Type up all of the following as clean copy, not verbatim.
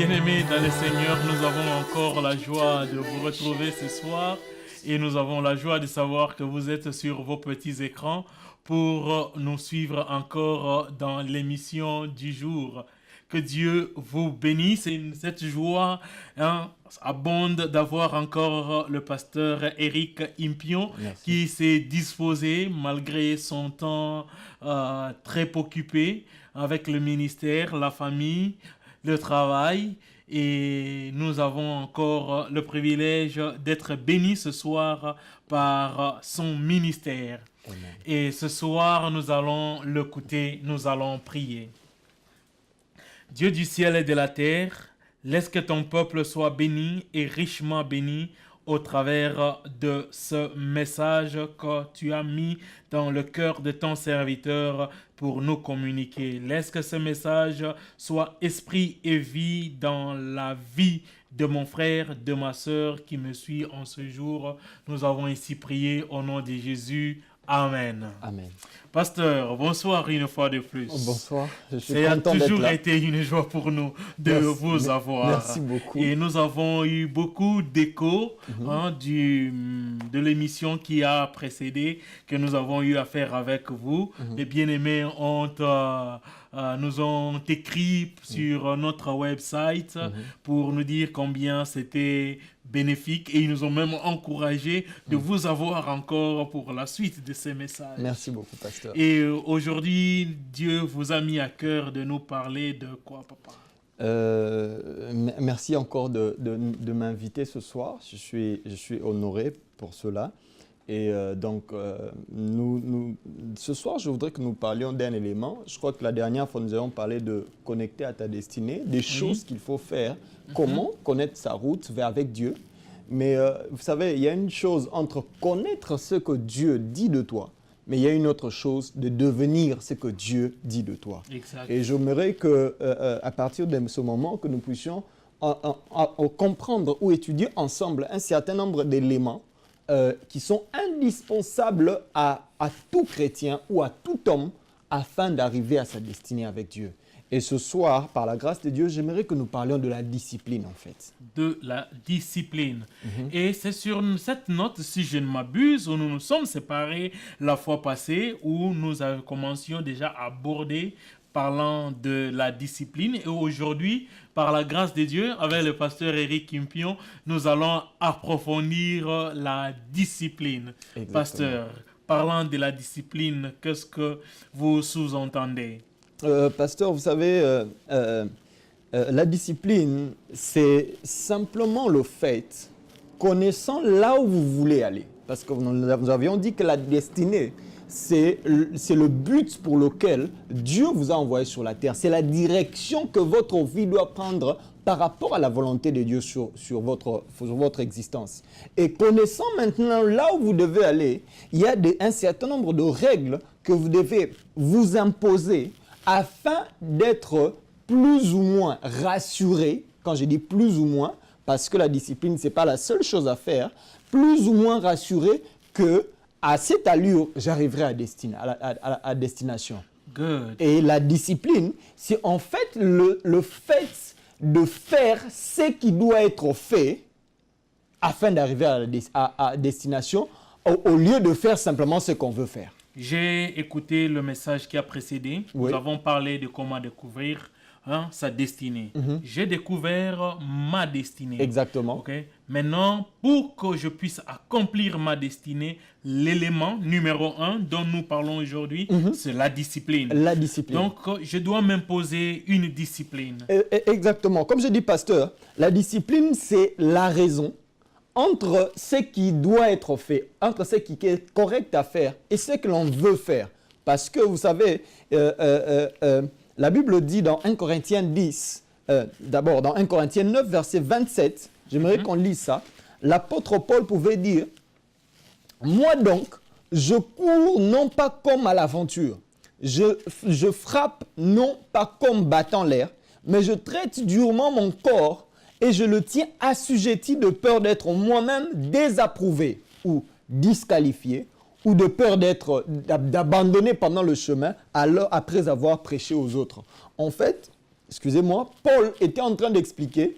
Bien-aimés dans le Seigneur, nous avons encore la joie de vous retrouver ce soir et nous avons la joie de savoir que vous êtes sur vos petits écrans pour nous suivre encore dans l'émission du jour. Que Dieu vous bénisse et cette joie abonde d'avoir encore le pasteur Éric Impion. Merci. Qui s'est disposé malgré son temps très occupé avec le ministère, la famille, le travail, et nous avons encore le privilège d'être bénis ce soir par son ministère. Amen. Et ce soir, nous allons l'écouter, nous allons prier. Dieu du ciel et de la terre, laisse que ton peuple soit béni et richement béni au travers de ce message que tu as mis dans le cœur de ton serviteur pour nous communiquer. Laisse que ce message soit esprit et vie dans la vie de mon frère, de ma sœur qui me suit en ce jour. Nous avons ici prié au nom de Jésus. Amen. Amen. Pasteur, bonsoir une fois de plus. Bonsoir, je suis content d'être là. Ça a toujours été une joie pour nous de vous avoir. Merci beaucoup. Et nous avons eu beaucoup d'échos de l'émission qui a précédé, que nous avons eu à faire avec vous. Les bien-aimés nous ont écrit sur notre website pour nous dire combien c'était bénéfique et ils nous ont même encouragé de vous avoir encore pour la suite de ces messages. Merci beaucoup, pasteur. Et aujourd'hui, Dieu vous a mis à cœur de nous parler de quoi, papa? Merci encore de m'inviter ce soir. Je suis honoré pour cela. Et ce soir, je voudrais que nous parlions d'un élément. Je crois que la dernière fois, nous avons parlé de connecter à ta destinée, des choses qu'il faut faire, comment connaître sa route avec Dieu. Mais vous savez, il y a une chose entre connaître ce que Dieu dit de toi, mais il y a une autre chose de devenir ce que Dieu dit de toi. Exact. Et j'aimerais qu'à partir de ce moment, que nous puissions comprendre ou étudier ensemble un certain nombre d'éléments qui sont indispensables à tout chrétien ou à tout homme afin d'arriver à sa destinée avec Dieu. Et ce soir, par la grâce de Dieu, j'aimerais que nous parlions de la discipline en fait. De la discipline. Et c'est sur cette note, si je ne m'abuse, où nous nous sommes séparés la fois passée, où nous commencions déjà à aborder parlant de la discipline. Et aujourd'hui, par la grâce de Dieu, avec le pasteur Éric Impion, nous allons approfondir la discipline. Exactement. Pasteur, parlant de la discipline, qu'est-ce que vous sous-entendez? Pasteur, vous savez, la discipline, c'est simplement le fait, connaissant là où vous voulez aller. Parce que nous avions dit que la destinée, c'est le but pour lequel Dieu vous a envoyé sur la terre. C'est la direction que votre vie doit prendre par rapport à la volonté de Dieu sur votre existence. Et connaissant maintenant là où vous devez aller, il y a un certain nombre de règles que vous devez vous imposer afin d'être plus ou moins rassuré. Quand je dis plus ou moins, parce que la discipline, ce n'est pas la seule chose à faire, plus ou moins rassuré que à cette allure, j'arriverai à destination. Good. Et la discipline, c'est en fait le fait de faire ce qui doit être fait afin d'arriver à destination, au lieu de faire simplement ce qu'on veut faire. J'ai écouté le message qui a précédé. Oui. Nous avons parlé de comment découvrir sa destinée. J'ai découvert ma destinée. Exactement. Okay? Maintenant, pour que je puisse accomplir ma destinée, l'élément numéro 1 dont nous parlons aujourd'hui, c'est la discipline. La discipline. Donc, je dois m'imposer une discipline. Exactement. Comme je dis, pasteur, la discipline, c'est la raison entre ce qui doit être fait, entre ce qui est correct à faire et ce que l'on veut faire. Parce que, vous savez, la Bible dit dans 1 Corinthiens 10, d'abord dans 1 Corinthiens 9, verset 27, j'aimerais qu'on lise ça. L'apôtre Paul pouvait dire « Moi donc, je cours non pas comme à l'aventure, je frappe non pas comme battant l'air, mais je traite durement mon corps et je le tiens assujetti de peur d'être moi-même désapprouvé ou disqualifié, ou de peur d'abandonner pendant le chemin après avoir prêché aux autres. » En fait, excusez-moi, Paul était en train d'expliquer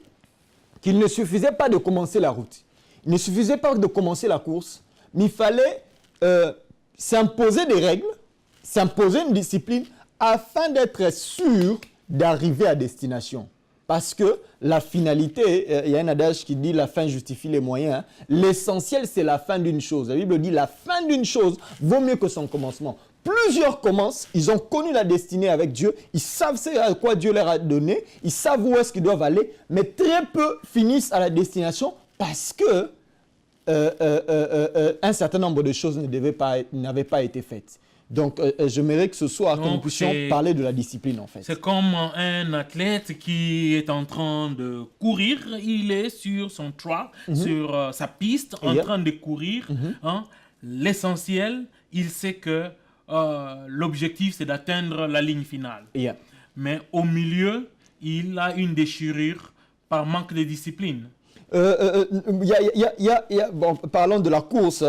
qu'il ne suffisait pas de commencer la route. Il ne suffisait pas de commencer la course, mais il fallait s'imposer des règles, s'imposer une discipline afin d'être sûr d'arriver à destination. Parce que la finalité, il y a un adage qui dit la fin justifie les moyens. Hein. L'essentiel, c'est la fin d'une chose. La Bible dit la fin d'une chose vaut mieux que son commencement. Plusieurs commencent, ils ont connu la destinée avec Dieu, ils savent à quoi Dieu leur a donné, ils savent où est-ce qu'ils doivent aller, mais très peu finissent à la destination parce que un certain nombre de choses n'avaient pas été faites. Donc, j'aimerais que ce soir, que nous puissions parler de la discipline, en fait. C'est comme un athlète qui est en train de courir. Il est sur son track, sur sa piste, en train de courir. Hein. L'essentiel, il sait que l'objectif, c'est d'atteindre la ligne finale. Mais au milieu, il a une déchirure par manque de discipline. Bon, parlons de la course.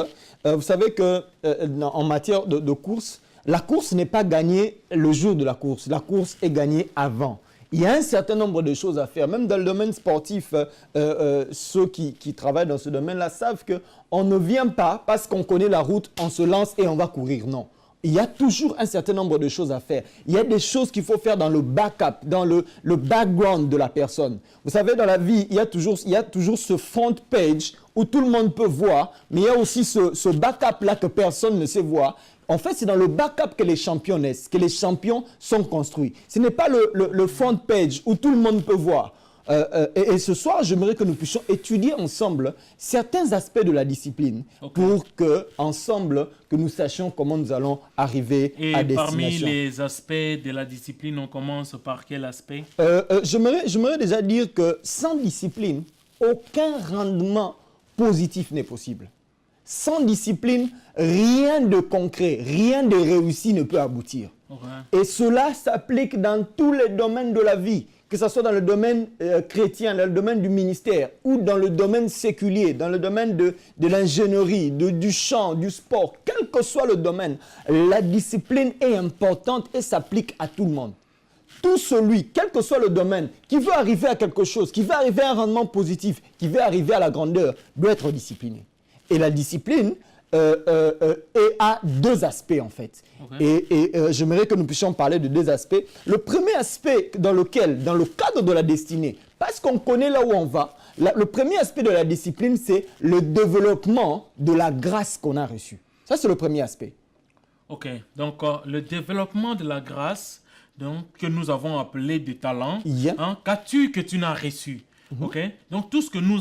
Vous savez qu'en matière de course, la course n'est pas gagnée le jour de la course. La course est gagnée avant. Il y a un certain nombre de choses à faire. Même dans le domaine sportif, ceux qui travaillent dans ce domaine-là savent qu'on ne vient pas parce qu'on connaît la route, on se lance et on va courir. Non. Il y a toujours un certain nombre de choses à faire. Il y a des choses qu'il faut faire dans le backup, dans le background de la personne. Vous savez, dans la vie, il y a toujours ce front page où tout le monde peut voir, mais il y a aussi ce backup-là que personne ne sait voir. En fait, c'est dans le backup que les champions naissent, que les champions sont construits. Ce n'est pas le front page où tout le monde peut voir. Et ce soir, j'aimerais que nous puissions étudier ensemble certains aspects de la discipline pour que nous sachions comment nous allons arriver à destination. Et parmi les aspects de la discipline, on commence par quel aspect? J'aimerais déjà dire que sans discipline, aucun rendement positif n'est possible. Sans discipline, rien de concret, rien de réussi ne peut aboutir. Et cela s'applique dans tous les domaines de la vie, que ce soit dans le domaine chrétien, dans le domaine du ministère, ou dans le domaine séculier, dans le domaine de l'ingénierie, du chant, du sport, quel que soit le domaine, la discipline est importante et s'applique à tout le monde. Tout celui, quel que soit le domaine, qui veut arriver à quelque chose, qui veut arriver à un rendement positif, qui veut arriver à la grandeur, doit être discipliné. Et la discipline a deux aspects en fait. Et j'aimerais que nous puissions parler de deux aspects. Le premier aspect dans le cadre de la destinée, parce qu'on connaît là où on va, le premier aspect de la discipline, c'est le développement de la grâce qu'on a reçue. Ça, c'est le premier aspect. Ok, donc le développement de la grâce que nous avons appelé des talents, qu'as-tu que tu n'as reçu? Ok, donc tout ce que nous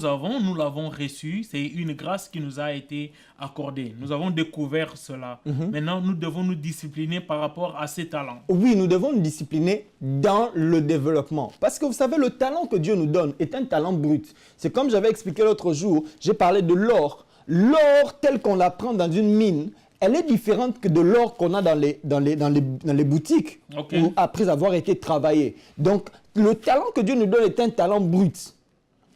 l'avons reçu, c'est une grâce qui nous a été accordée. Nous avons découvert cela. Maintenant, nous devons nous discipliner par rapport à ces talents. Oui, nous devons nous discipliner dans le développement. Parce que vous savez, le talent que Dieu nous donne est un talent brut. C'est comme j'avais expliqué l'autre jour, j'ai parlé de l'or. L'or tel qu'on l'apprend dans une mine, elle est différente que de l'or qu'on a dans les boutiques ou après avoir été travaillé. Donc, le talent que Dieu nous donne est un talent brut.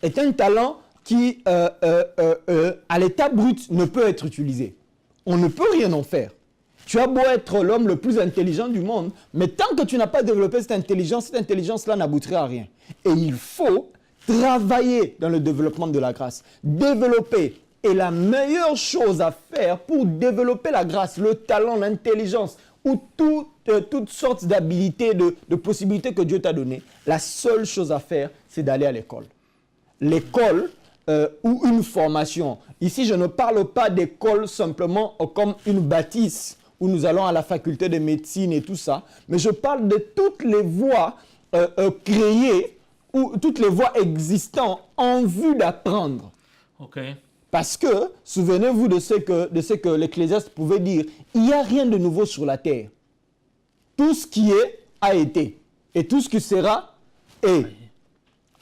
Est un talent qui, à l'état brut, ne peut être utilisé. On ne peut rien en faire. Tu as beau être l'homme le plus intelligent du monde, mais tant que tu n'as pas développé cette intelligence-là n'aboutira à rien. Et il faut travailler dans le développement de la grâce. Développer. Et la meilleure chose à faire pour développer la grâce, le talent, l'intelligence ou toutes sortes d'habilités, de possibilités que Dieu t'a données, la seule chose à faire, c'est d'aller à l'école. L'école ou une formation. Ici, je ne parle pas d'école simplement comme une bâtisse où nous allons à la faculté de médecine et tout ça, mais je parle de toutes les voies créées ou toutes les voies existantes en vue d'apprendre. Parce que, souvenez-vous de ce que l'Ecclésiaste pouvait dire, il n'y a rien de nouveau sur la terre. Tout ce qui est a été, et tout ce qui sera est.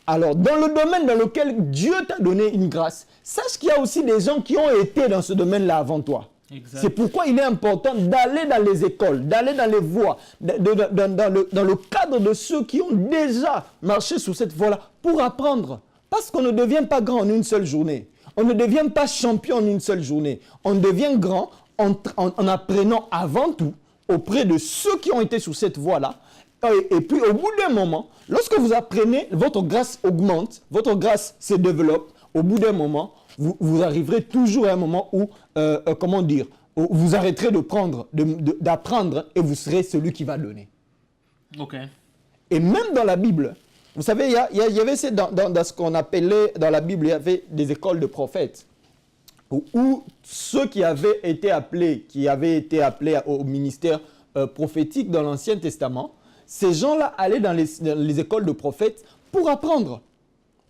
Alors, dans le domaine dans lequel Dieu t'a donné une grâce, sache qu'il y a aussi des gens qui ont été dans ce domaine-là avant toi. C'est pourquoi il est important d'aller dans les écoles, d'aller dans les voies, dans le cadre de ceux qui ont déjà marché sur cette voie-là pour apprendre. Parce qu'on ne devient pas grand en une seule journée. On ne devient pas champion en une seule journée. On devient grand en apprenant avant tout auprès de ceux qui ont été sur cette voie-là Et puis au bout d'un moment, lorsque vous apprenez, votre grâce augmente, votre grâce se développe. Au bout d'un moment, vous arriverez toujours à un moment où, où vous arrêterez d'apprendre et vous serez celui qui va donner. Ok. Et même dans la Bible, vous savez, il y avait dans ce qu'on appelait, dans la Bible, il y avait des écoles de prophètes, où ceux qui avaient été appelés au ministère prophétique dans l'Ancien Testament, ces gens-là allaient dans les écoles de prophètes pour apprendre.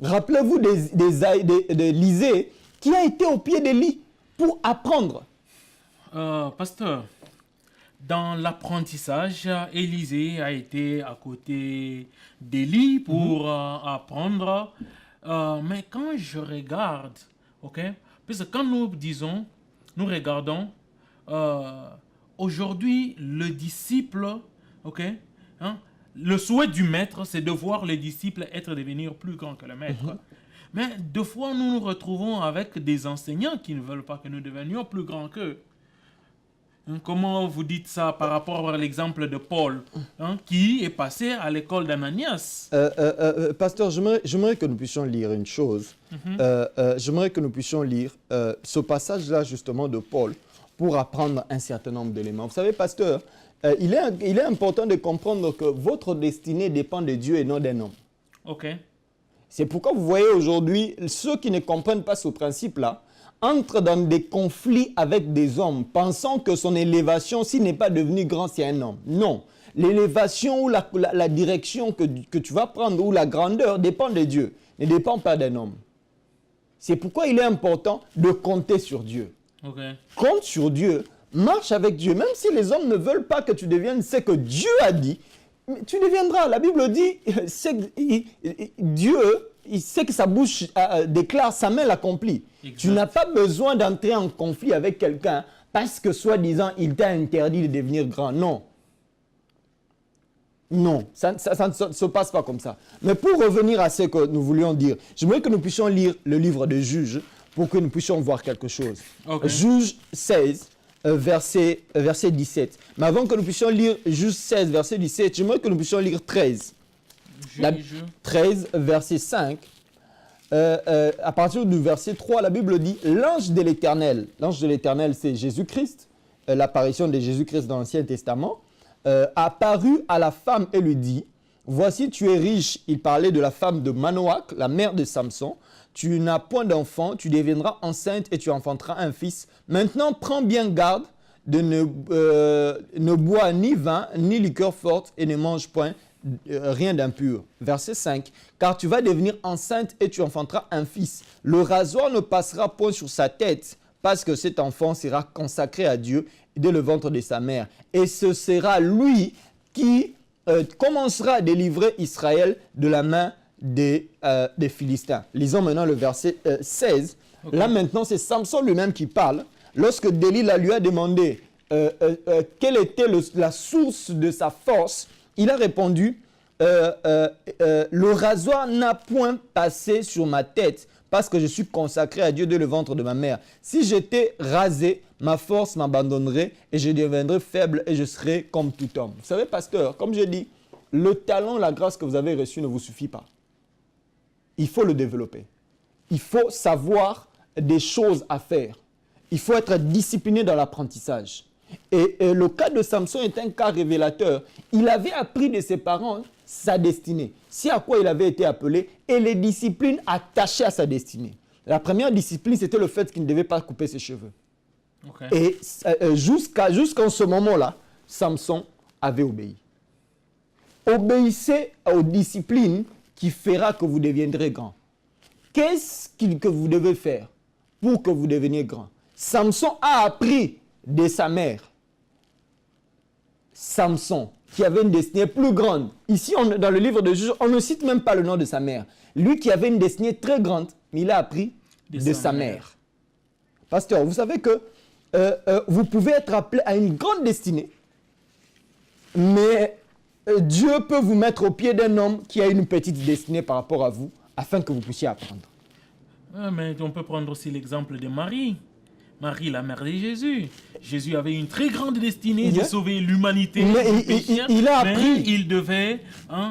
Rappelez-vous d'Élisée qui a été au pied d'Élie pour apprendre. Pasteur, dans l'apprentissage, Élisée a été à côté d'Élie pour apprendre. Mais quand je regarde, ok, parce que quand nous regardons, aujourd'hui, le disciple, ok, hein, le souhait du maître, c'est de voir les disciples devenir plus grands que le maître. Mais deux fois, nous nous retrouvons avec des enseignants qui ne veulent pas que nous devenions plus grands qu'eux. Comment vous dites ça par rapport à l'exemple de Paul, qui est passé à l'école d'Ananias? Pasteur, j'aimerais que nous puissions lire une chose. J'aimerais que nous puissions lire ce passage-là justement de Paul pour apprendre un certain nombre d'éléments. Vous savez, pasteur, il est important de comprendre que votre destinée dépend de Dieu et non d'un homme. Ok. C'est pourquoi vous voyez aujourd'hui, ceux qui ne comprennent pas ce principe-là, entre dans des conflits avec des hommes, pensant que son élévation, s'il n'est pas devenu grand, c'est un homme. Non. L'élévation ou la direction que tu vas prendre, ou la grandeur, dépend de Dieu, ne dépend pas d'un homme. C'est pourquoi il est important de compter sur Dieu. Okay. Compte sur Dieu, marche avec Dieu. Même si les hommes ne veulent pas que tu deviennes ce que Dieu a dit, tu deviendras. La Bible dit, Dieu, il sait que sa bouche déclare, sa main l'accomplit. Tu n'as pas besoin d'entrer en conflit avec quelqu'un parce que, soi-disant, il t'a interdit de devenir grand. Non. Non, ça ne se passe pas comme ça. Mais pour revenir à ce que nous voulions dire, j'aimerais que nous puissions lire le livre de Juges pour que nous puissions voir quelque chose. Okay. Juges 16, verset 17. Mais avant que nous puissions lire Juges 16, verset 17, j'aimerais que nous puissions lire 13. 13, verset 5. À partir du verset 3, la Bible dit « L'ange de l'Éternel », c'est Jésus-Christ, l'apparition de Jésus-Christ dans l'Ancien Testament, apparut à la femme et lui dit « Voici, tu es riche. » Il parlait de la femme de Manoach, la mère de Samson. « Tu n'as point d'enfant, tu deviendras enceinte et tu enfanteras un fils. Maintenant, prends bien garde de ne bois ni vin, ni liqueur forte et ne mange point rien d'impur. » Verset 5. « Car tu vas devenir enceinte et tu enfanteras un fils. Le rasoir ne passera point sur sa tête, parce que cet enfant sera consacré à Dieu dès le ventre de sa mère. Et ce sera lui qui commencera à délivrer Israël de la main des Philistins. » Lisons maintenant le verset 16. Okay. Là maintenant, c'est Samson lui-même qui parle. Lorsque Delilah lui a demandé quelle était la source de sa force, il a répondu le rasoir n'a point passé sur ma tête, parce que je suis consacré à Dieu dès le ventre de ma mère. Si j'étais rasé, ma force m'abandonnerait et je deviendrais faible et je serais comme tout homme. Vous savez, pasteur, comme je dis, le talent, la grâce que vous avez reçue ne vous suffit pas. Il faut le développer. Il faut savoir des choses à faire. Il faut être discipliné dans l'apprentissage. Et le cas de Samson est un cas révélateur. Il avait appris de ses parents sa destinée, c'est à quoi il avait été appelé, et les disciplines attachées à sa destinée. La première discipline, c'était le fait qu'il ne devait pas couper ses cheveux. Okay. Et jusqu'à ce moment-là, Samson avait obéi. Obéissez aux disciplines qui fera que vous deviendrez grand. Qu'est-ce que vous devez faire pour que vous deveniez grand? Samson a appris de sa mère. Samson, qui avait une destinée plus grande. Ici, dans le livre de Juges, on ne cite même pas le nom de sa mère. Lui qui avait une destinée très grande, mais il a appris de sa mère. Pasteur, vous savez que vous pouvez être appelé à une grande destinée, mais Dieu peut vous mettre au pied d'un homme qui a une petite destinée par rapport à vous, afin que vous puissiez apprendre. Mais on peut prendre aussi l'exemple de Marie. Marie, la mère de Jésus. Jésus avait une très grande destinée de Yeah. sauver l'humanité Mais du péché, il a mais appris il devait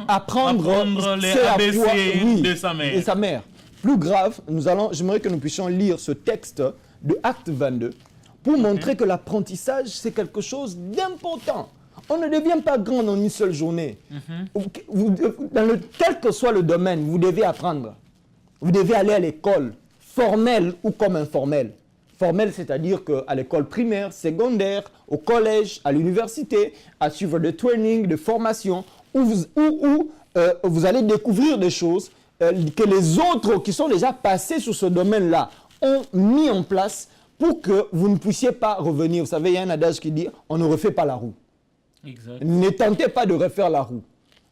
apprendre les c'est à ABC quoi- oui, de sa mère. de sa mère. Plus grave, j'aimerais que nous puissions lire ce texte de Acte 22 pour montrer que l'apprentissage, c'est quelque chose d'important. On ne devient pas grand en une seule journée. Quel que soit le domaine, vous devez apprendre. Vous devez aller à l'école, formelle ou comme informelle. Formelle, c'est-à-dire qu'à l'école primaire, secondaire, au collège, à l'université, à suivre des trainings, de formation, où vous allez découvrir des choses que les autres qui sont déjà passés sur ce domaine-là ont mis en place pour que vous ne puissiez pas revenir. Vous savez, il y a un adage qui dit « on ne refait pas la roue ». Exact. Ne tentez pas de refaire la roue.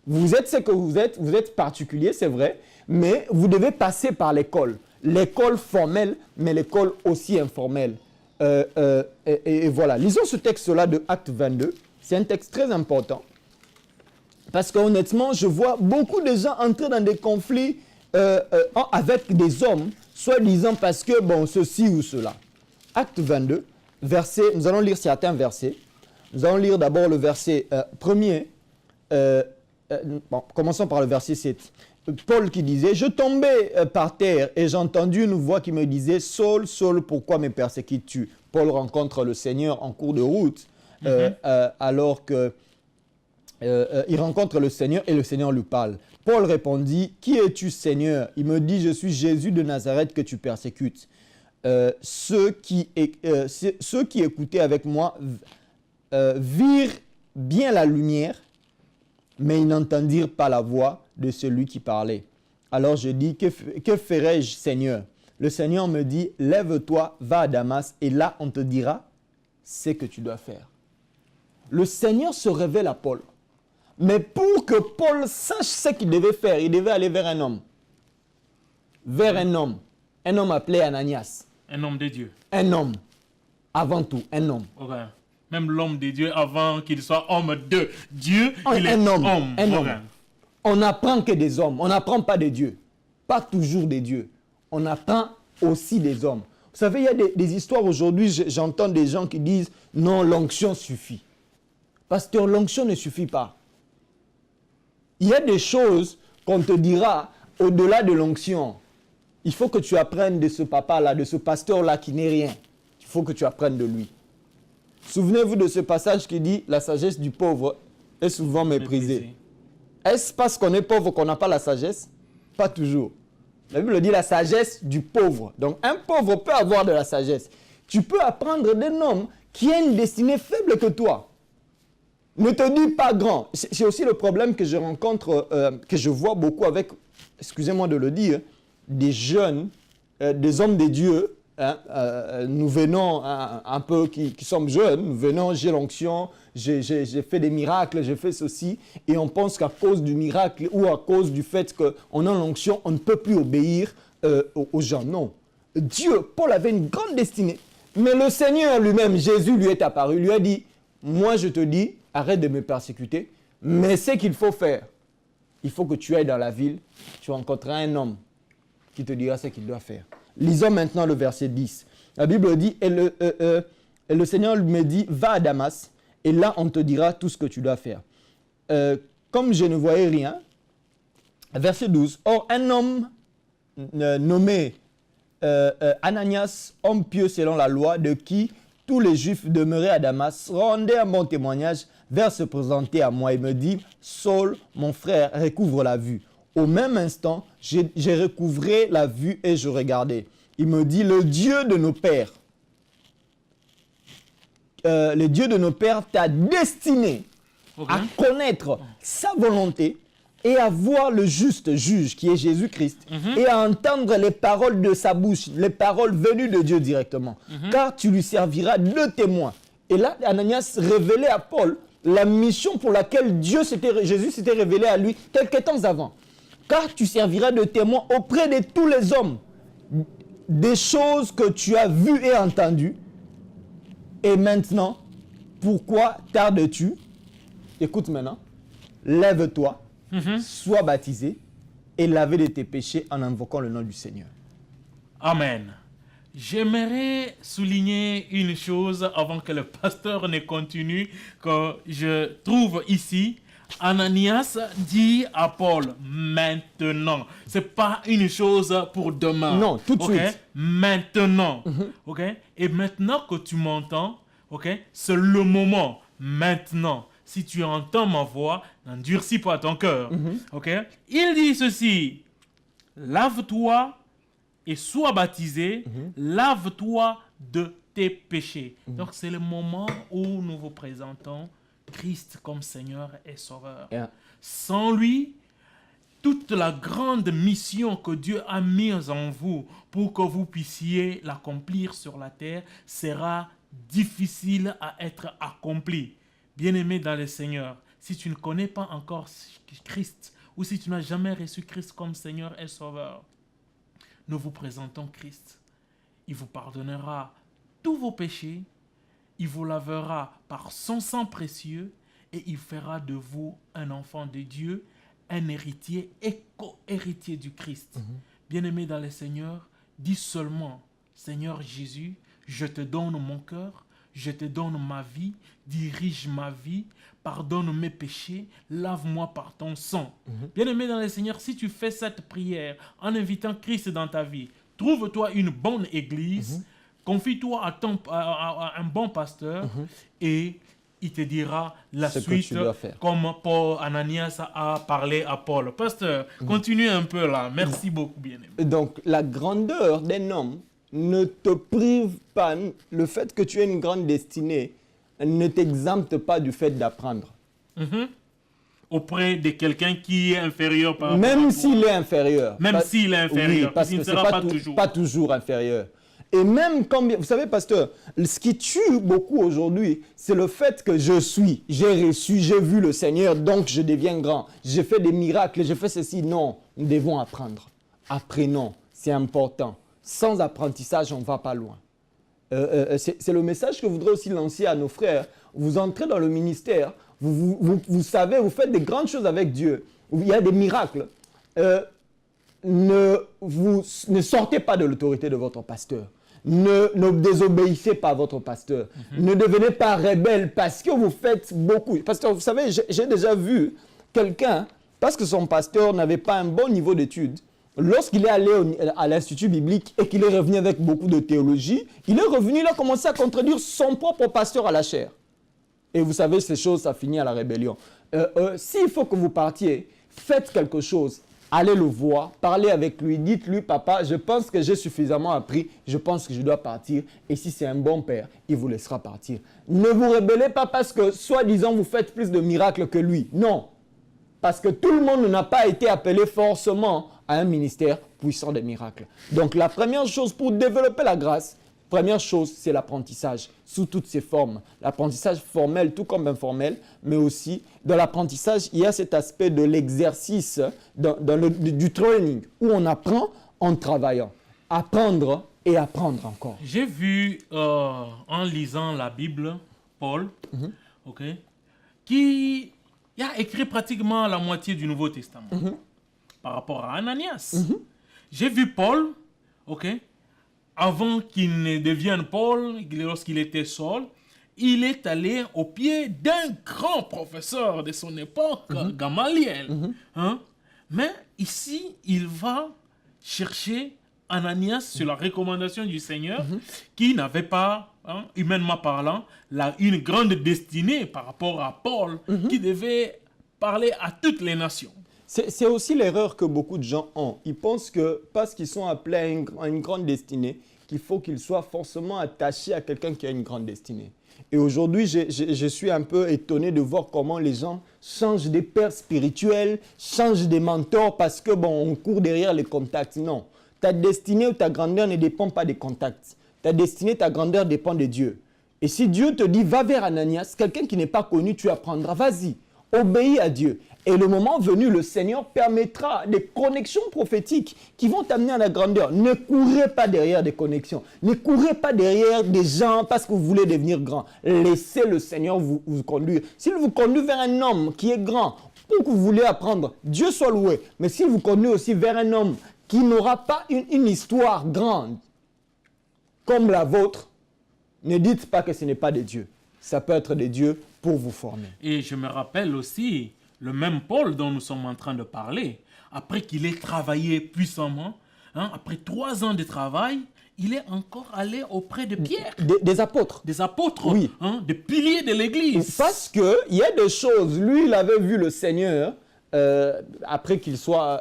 Vous êtes ce que vous êtes particulier, c'est vrai, mais vous devez passer par l'école. L'école formelle, mais l'école aussi informelle. Et voilà. Lisons ce texte-là de Acte 22. C'est un texte très important. Parce qu'honnêtement, je vois beaucoup de gens entrer dans des conflits avec des hommes, soi-disant parce que, bon, ceci ou cela. Acte 22, nous allons lire certains versets. Nous allons lire d'abord le verset premier. Commençons par le verset 7. Paul qui disait « Je tombais par terre et j'ai entendu une voix qui me disait « Saul, Saul, pourquoi me persécutes-tu » Paul rencontre le Seigneur en cours de route alors que il rencontre le Seigneur et le Seigneur lui parle. Paul répondit « Qui es-tu, Seigneur » Il me dit « Je suis Jésus de Nazareth que tu persécutes. » Ceux qui écoutaient avec moi virent bien la lumière, mais ils n'entendirent pas la voix de celui qui parlait. Alors je dis, que ferai-je, Seigneur? Le Seigneur me dit, lève-toi, va à Damas, et là on te dira ce que tu dois faire. Le Seigneur se révèle à Paul. Mais pour que Paul sache ce qu'il devait faire, il devait aller vers un homme. Vers un homme appelé Ananias. Un homme de Dieu. Un homme. Avant tout, un homme. Okay. Même l'homme de Dieu, avant qu'il soit homme de Dieu, il est un homme. Un Okay. homme. On n'apprend que des hommes. On n'apprend pas des dieux. Pas toujours des dieux. On apprend aussi des hommes. Vous savez, il y a des histoires aujourd'hui, j'entends des gens qui disent « Non, l'onction suffit ». Pasteur, l'onction ne suffit pas. Il y a des choses qu'on te dira au-delà de l'onction. Il faut que tu apprennes de ce papa-là, de ce pasteur-là qui n'est rien. Il faut que tu apprennes de lui. Souvenez-vous de ce passage qui dit « La sagesse du pauvre est souvent méprisée ». Est-ce parce qu'on est pauvre qu'on n'a pas la sagesse? Pas toujours. La Bible dit la sagesse du pauvre. Donc un pauvre peut avoir de la sagesse. Tu peux apprendre d'un homme qui a une destinée faible que toi. Ne te dis pas grand. C'est aussi le problème que je rencontre, que je vois beaucoup avec, excusez-moi de le dire, des jeunes, des hommes de Dieu. Nous venons un peu qui sommes jeunes, nous venons, j'ai l'onction, j'ai fait des miracles, j'ai fait ceci, et on pense qu'à cause du miracle ou à cause du fait qu'on a l'onction, on ne peut plus obéir aux gens. Non. Dieu, Paul avait une grande destinée, mais le Seigneur lui-même, Jésus lui est apparu, lui a dit, moi je te dis, arrête de me persécuter, mais ce qu'il faut faire, il faut que tu ailles dans la ville, tu rencontreras un homme qui te dira ce qu'il doit faire. Lisons maintenant le verset 10. La Bible dit, et le Seigneur me dit, va à Damas, et là on te dira tout ce que tu dois faire. Comme je ne voyais rien, verset 12, or un homme nommé Ananias, homme pieux selon la loi, de qui tous les Juifs demeuraient à Damas, rendait un bon témoignage, vers se présenter à moi et me dit, Saul, mon frère, recouvre la vue. Au même instant, j'ai recouvré la vue et je regardais. Il me dit, le Dieu de nos pères, le Dieu de nos pères t'a destiné à connaître sa volonté et à voir le juste juge qui est Jésus-Christ et à entendre les paroles de sa bouche, les paroles venues de Dieu directement. Car tu lui serviras de témoin. Et là, Ananias révélait à Paul la mission pour laquelle Jésus s'était révélé à lui quelques temps avant. Car tu serviras de témoin auprès de tous les hommes des choses que tu as vues et entendues. Et maintenant, pourquoi tardes-tu? Écoute maintenant. Lève-toi, sois baptisé et lavé de tes péchés en invoquant le nom du Seigneur. Amen. J'aimerais souligner une chose avant que le pasteur ne continue, que je trouve ici. Ananias dit à Paul, maintenant. Ce n'est pas une chose pour demain. Non, tout de suite. Maintenant. Ok? Et maintenant que tu m'entends, ok? C'est le moment. Maintenant. Si tu entends ma voix, n'endurcis pas ton cœur. Ok? Il dit ceci. Lave-toi et sois baptisé. Lave-toi de tes péchés. Donc c'est le moment où nous vous présentons Christ comme Seigneur et Sauveur. Yeah. Sans lui, toute la grande mission que Dieu a mise en vous pour que vous puissiez l'accomplir sur la terre sera difficile à être accomplie. Bien-aimé dans le Seigneur, si tu ne connais pas encore Christ ou si tu n'as jamais reçu Christ comme Seigneur et Sauveur, nous vous présentons Christ. Il vous pardonnera tous vos péchés. Il vous lavera par son sang précieux et il fera de vous un enfant de Dieu, un héritier et co-héritier du Christ. Bien-aimé dans le Seigneur, dis seulement, Seigneur Jésus, je te donne mon cœur, je te donne ma vie, dirige ma vie, pardonne mes péchés, lave-moi par ton sang. Bien-aimé dans le Seigneur, si tu fais cette prière en invitant Christ dans ta vie, trouve-toi une bonne église, confie-toi à un bon pasteur et il te dira la suite comme Paul Ananias a parlé à Paul. Pasteur, continue un peu là. Merci beaucoup, bien-aimé. Donc, la grandeur d'un homme ne te prive pas, le fait que tu aies une grande destinée ne t'exempte pas du fait d'apprendre. Auprès de quelqu'un qui est inférieur par rapport à Même toi. s'il est inférieur. Même s'il est inférieur, oui, parce il ne que sera c'est pas toujours inférieur. Et même quand, vous savez, pasteur, ce qui tue beaucoup aujourd'hui, c'est le fait que j'ai reçu, j'ai vu le Seigneur, donc je deviens grand. J'ai fait des miracles, j'ai fait ceci. Non, nous devons apprendre. Apprenons, c'est important. Sans apprentissage, on ne va pas loin. C'est le message que je voudrais aussi lancer à nos frères. Vous entrez dans le ministère, vous savez, vous faites des grandes choses avec Dieu. Il y a des miracles. Ne sortez pas de l'autorité de votre pasteur. Ne désobéissez pas à votre pasteur. Ne devenez pas rebelle parce que vous faites beaucoup. Parce que vous savez, j'ai déjà vu quelqu'un, parce que son pasteur n'avait pas un bon niveau d'études, lorsqu'il est allé à l'institut biblique et qu'il est revenu avec beaucoup de théologie, il a commencé à contredire son propre pasteur à la chair. Et vous savez, ces choses, ça finit à la rébellion. S'il faut que vous partiez, faites quelque chose. Allez le voir, parlez avec lui, dites-lui, papa, je pense que j'ai suffisamment appris, je pense que je dois partir. Et si c'est un bon père, il vous laissera partir. Ne vous rebellez pas parce que, soi-disant, vous faites plus de miracles que lui. Non. Parce que tout le monde n'a pas été appelé forcément à un ministère puissant des miracles. Donc la première chose pour développer la grâce, première chose, c'est l'apprentissage sous toutes ses formes. L'apprentissage formel tout comme informel, mais aussi dans l'apprentissage, il y a cet aspect de l'exercice, du training, où on apprend en travaillant. Apprendre et apprendre encore. J'ai vu en lisant la Bible, Paul, qui a écrit pratiquement la moitié du Nouveau Testament par rapport à Ananias. J'ai vu Paul, avant qu'il ne devienne Paul, lorsqu'il était Saul, il est allé au pied d'un grand professeur de son époque, Gamaliel. Mais ici, il va chercher Ananias sur la recommandation du Seigneur, qui n'avait pas, humainement parlant, une grande destinée par rapport à Paul, qui devait parler à toutes les nations. C'est aussi l'erreur que beaucoup de gens ont. Ils pensent que parce qu'ils sont appelés à une grande destinée, qu'il faut qu'ils soient forcément attachés à quelqu'un qui a une grande destinée. Et aujourd'hui, je suis un peu étonné de voir comment les gens changent des pères spirituels, changent des mentors parce que on court derrière les contacts. Non. Ta destinée ou ta grandeur ne dépend pas des contacts. Ta destinée, ta grandeur dépend de Dieu. Et si Dieu te dit, va vers Ananias, quelqu'un qui n'est pas connu, tu apprendras, vas-y, obéis à Dieu. Et le moment venu, le Seigneur permettra des connexions prophétiques qui vont t'amener à la grandeur. Ne courez pas derrière des connexions. Ne courez pas derrière des gens parce que vous voulez devenir grand. Laissez le Seigneur vous conduire. S'il vous conduit vers un homme qui est grand, pour que vous voulez apprendre, Dieu soit loué. Mais s'il vous conduit aussi vers un homme qui n'aura pas une histoire grande, comme la vôtre, ne dites pas que ce n'est pas de Dieu. Ça peut être de Dieu pour vous former. Et je me rappelle aussi, le même Paul dont nous sommes en train de parler, après qu'il ait travaillé puissamment, après 3 ans de travail, il est encore allé auprès de Pierre. Des apôtres. Des apôtres, Oui. Des piliers de l'Église. Parce qu'il y a des choses, lui, il avait vu le Seigneur, après qu'il soit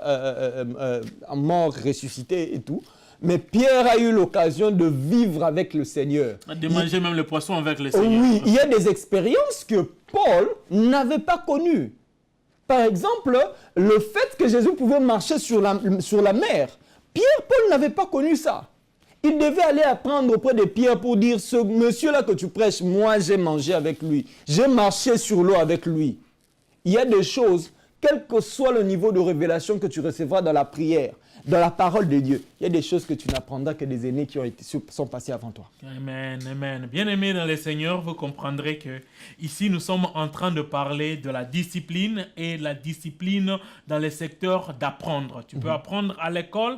mort, ressuscité et tout. Mais Pierre a eu l'occasion de vivre avec le Seigneur. De manger même le poisson avec le Seigneur. Oui, il y a des expériences que Paul n'avait pas connues. Par exemple, le fait que Jésus pouvait marcher sur la mer. Pierre, Paul n'avait pas connu ça. Il devait aller apprendre auprès de Pierre pour dire, ce monsieur-là que tu prêches, moi j'ai mangé avec lui. J'ai marché sur l'eau avec lui. Il y a des choses, quel que soit le niveau de révélation que tu recevras dans la prière, dans la parole de Dieu, il y a des choses que tu n'apprendras que des aînés qui sont passés avant toi. Amen, amen. Bien-aimés dans le Seigneur, vous comprendrez que ici nous sommes en train de parler de la discipline et la discipline dans le secteur d'apprendre. Tu peux apprendre à l'école,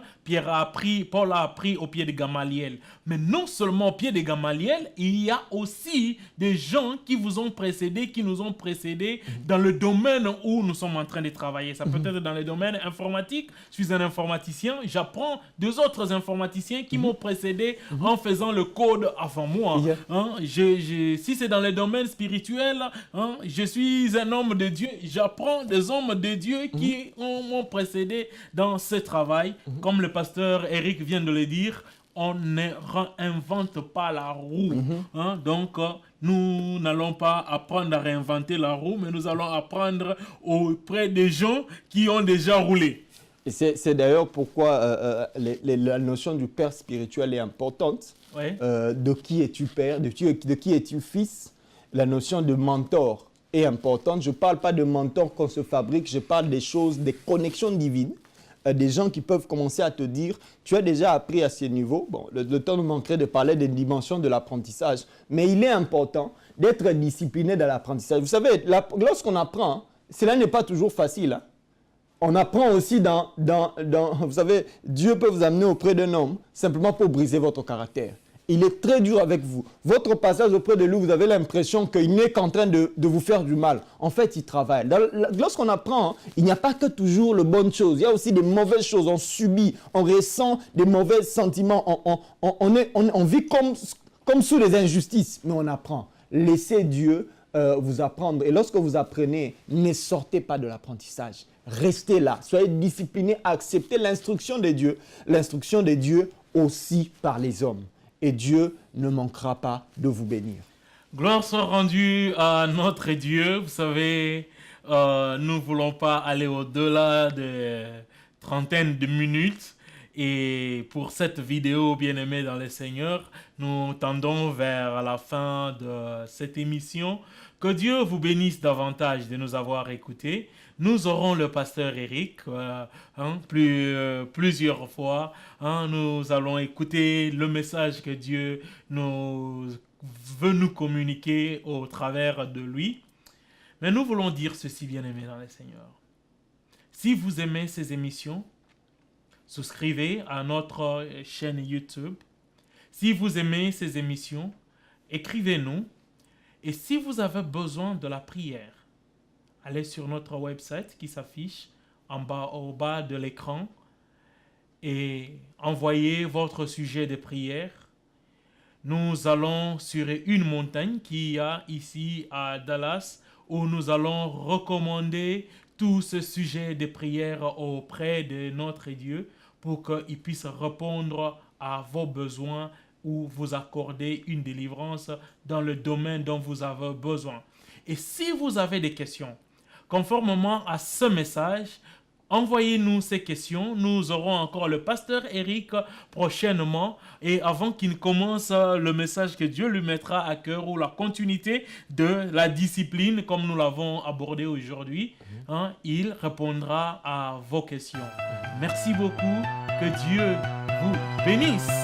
Paul a appris au pied de Gamaliel. Mais non seulement au pied de Gamaliel, il y a aussi des gens qui vous ont précédé, qui nous ont précédés dans le domaine où nous sommes en train de travailler. Ça peut être dans le domaine informatique. Je suis un informaticien, j'apprends des autres informaticiens qui m'ont précédé en faisant le code avant moi. Si c'est dans le domaine spirituel, je suis un homme de Dieu, j'apprends des hommes de Dieu qui m'ont précédé dans ce travail. Comme le pasteur Eric vient de le dire, on ne réinvente pas la roue. Donc, nous n'allons pas apprendre à réinventer la roue, mais nous allons apprendre auprès des gens qui ont déjà roulé. Et c'est d'ailleurs pourquoi la notion du père spirituel est importante. Ouais. De qui es-tu père, de qui es-tu fils. La notion de mentor est importante. Je ne parle pas de mentor qu'on se fabrique, je parle des choses, des connexions divines. Des gens qui peuvent commencer à te dire, tu as déjà appris à ce niveau. Bon, le temps nous manquerait de parler des dimensions de l'apprentissage. Mais il est important d'être discipliné dans l'apprentissage. Vous savez, lorsqu'on apprend, cela n'est pas toujours facile. On apprend aussi vous savez, Dieu peut vous amener auprès d'un homme simplement pour briser votre caractère. Il est très dur avec vous. Votre passage auprès de lui, vous avez l'impression qu'il n'est qu'en train de vous faire du mal. En fait, il travaille. Lorsqu'on apprend, il n'y a pas que toujours les bonnes choses. Il y a aussi des mauvaises choses. On subit, on ressent des mauvais sentiments. On vit comme sous les injustices, mais on apprend. Laissez Dieu vous apprendre. Et lorsque vous apprenez, ne sortez pas de l'apprentissage. Restez là. Soyez disciplinés. Acceptez l'instruction de Dieu. L'instruction de Dieu aussi par les hommes. Et Dieu ne manquera pas de vous bénir. Gloire soit rendue à notre Dieu. Vous savez, nous ne voulons pas aller au-delà de trentaine de minutes. Et pour cette vidéo, bien-aimée dans le Seigneur, nous tendons vers la fin de cette émission. Que Dieu vous bénisse davantage de nous avoir écoutés. Nous aurons le pasteur Eric plusieurs fois. Nous allons écouter le message que Dieu veut nous communiquer au travers de lui. Mais nous voulons dire ceci, bien-aimés dans le Seigneur. Si vous aimez ces émissions, souscrivez à notre chaîne YouTube. Si vous aimez ces émissions, écrivez-nous. Et si vous avez besoin de la prière, allez sur notre website qui s'affiche au bas de l'écran et envoyez votre sujet de prière. Nous allons sur une montagne qu'il y a ici à Dallas où nous allons recommander tout ce sujet de prière auprès de notre Dieu pour qu'il puisse répondre à vos besoins ou vous accorder une délivrance dans le domaine dont vous avez besoin. Et si vous avez des questions, conformément à ce message, envoyez-nous ces questions. Nous aurons encore le pasteur Eric prochainement. Et avant qu'il commence le message que Dieu lui mettra à cœur ou la continuité de la discipline comme nous l'avons abordé aujourd'hui, il répondra à vos questions. Merci beaucoup. Que Dieu vous bénisse.